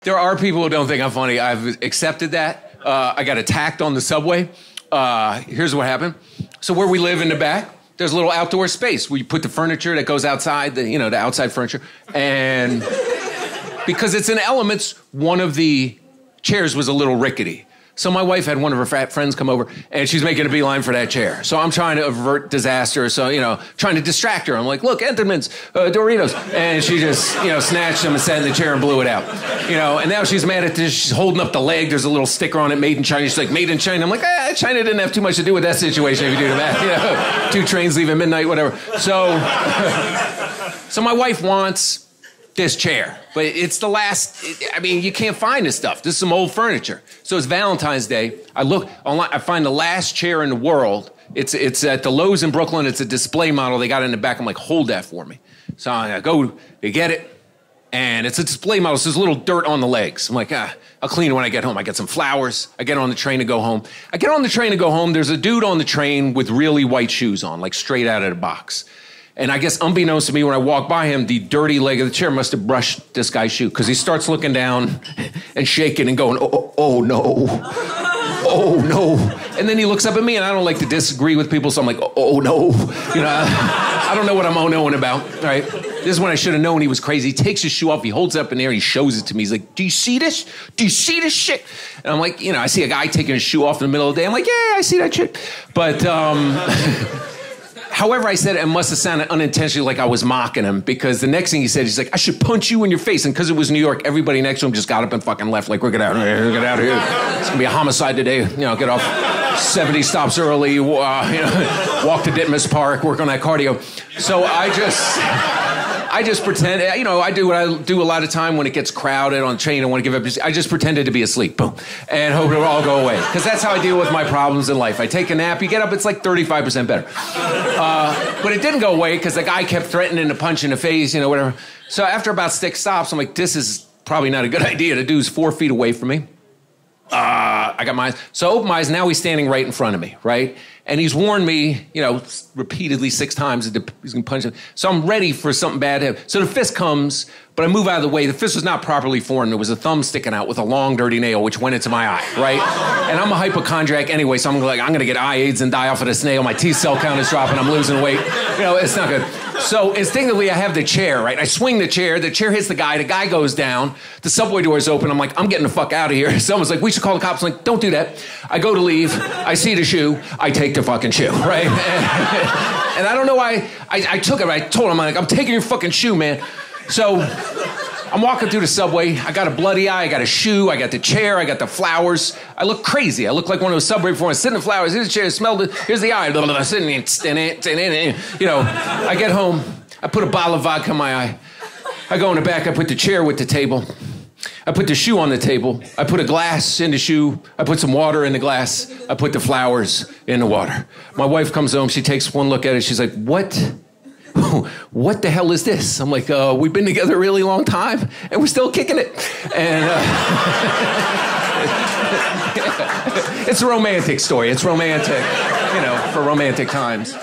There are people who don't think I'm funny. I've accepted that. I got attacked on the subway. Here's what happened. So where we live in the back, there's a little outdoor space where you put the furniture that goes outside, the outside furniture. And because it's in Elements, one of the chairs was a little rickety. So my wife had one of her fat friends come over, and she's making a beeline for that chair. So I'm trying to avert disaster, so, trying to distract her. I'm like, look, Entenmann's, Doritos. And she just, snatched them and sat in the chair and blew it out. And now she's mad at this. She's holding up the leg. There's a little sticker on it, made in China. She's like, made in China. I'm like, China didn't have too much to do with that situation if you do the math. 2 trains leave at midnight, whatever. So, so my wife wants this chair, but it's the last, you can't find this stuff. This is some old furniture. So it's Valentine's Day. I look online, I find the last chair in the world. It's at the Lowe's in Brooklyn. It's a display model. They got it in the back. I'm like, hold that for me. So I go to get it, and it's a display model. So there's a little dirt on the legs. I'm like, I'll clean it when I get home. I get some flowers. I get on the train to go home. I get on the train to go home. There's a dude on the train with really white shoes on, like straight out of the box. And I guess unbeknownst to me, when I walk by him, the dirty leg of the chair must have brushed this guy's shoe, because he starts looking down and shaking and going, oh no, oh no. And then he looks up at me, and I don't like to disagree with people, so I'm like, oh no. I don't know what I'm oh-noing about, right? This is when I should have known he was crazy. He takes his shoe off, he holds it up in the air, he shows it to me. He's like, do you see this? Do you see this shit? And I'm like, I see a guy taking his shoe off in the middle of the day. I'm like, yeah, I see that shit. But, however I said it, it must have sounded unintentionally like I was mocking him, because the next thing he said, he's like, I should punch you in your face. And because it was New York, everybody next to him just got up and fucking left. Like, we're get out of here, get out of here. It's gonna be a homicide today. Get off 70 stops early, walk to Ditmas Park, work on that cardio. So I just pretend, I do what I do a lot of time when it gets crowded on the train and want to give up. I just pretended to be asleep, boom, and hope it'll all go away. Because that's how I deal with my problems in life. I take a nap, you get up, it's like 35% better. But it didn't go away because the guy kept threatening to punch in the face, whatever. So after about 6 stops, I'm like, this is probably not a good idea. The dude's 4 feet away from me. I got my eyes. So I open my eyes, now he's standing right in front of me, right? And he's warned me, repeatedly 6 times that he's going to punch him. So I'm ready for something bad to happen. So the fist comes, but I move out of the way. The fist was not properly formed. There was a thumb sticking out with a long, dirty nail, which went into my eye, right? And I'm a hypochondriac anyway, so I'm like, I'm going to get eye AIDS and die off of this nail. My T cell count is dropping. I'm losing weight. It's not good. So instinctively, I have the chair, right? I swing the chair hits the guy goes down, the subway door is open, I'm like, I'm getting the fuck out of here. Someone's like, we should call the cops. I'm like, don't do that. I go to leave, I see the shoe, I take the fucking shoe, right? And I don't know why, I took it, I told him, I'm taking your fucking shoe, man. So I'm walking through the subway, I got a bloody eye, I got a shoe, I got the chair, I got the flowers. I look crazy. I look like one of those subway performers, sitting in the flowers, here's the chair, smelled it, here's the eye. I get home, I put a bottle of vodka in my eye. I go in the back, I put the chair with the table. I put the shoe on the table. I put a glass in the shoe. I put some water in the glass. I put the flowers in the water. My wife comes home, she takes one look at it, she's like, what the hell is this? I'm like, we've been together a really long time, and we're still kicking it. And it's a romantic story. It's romantic, for romantic times.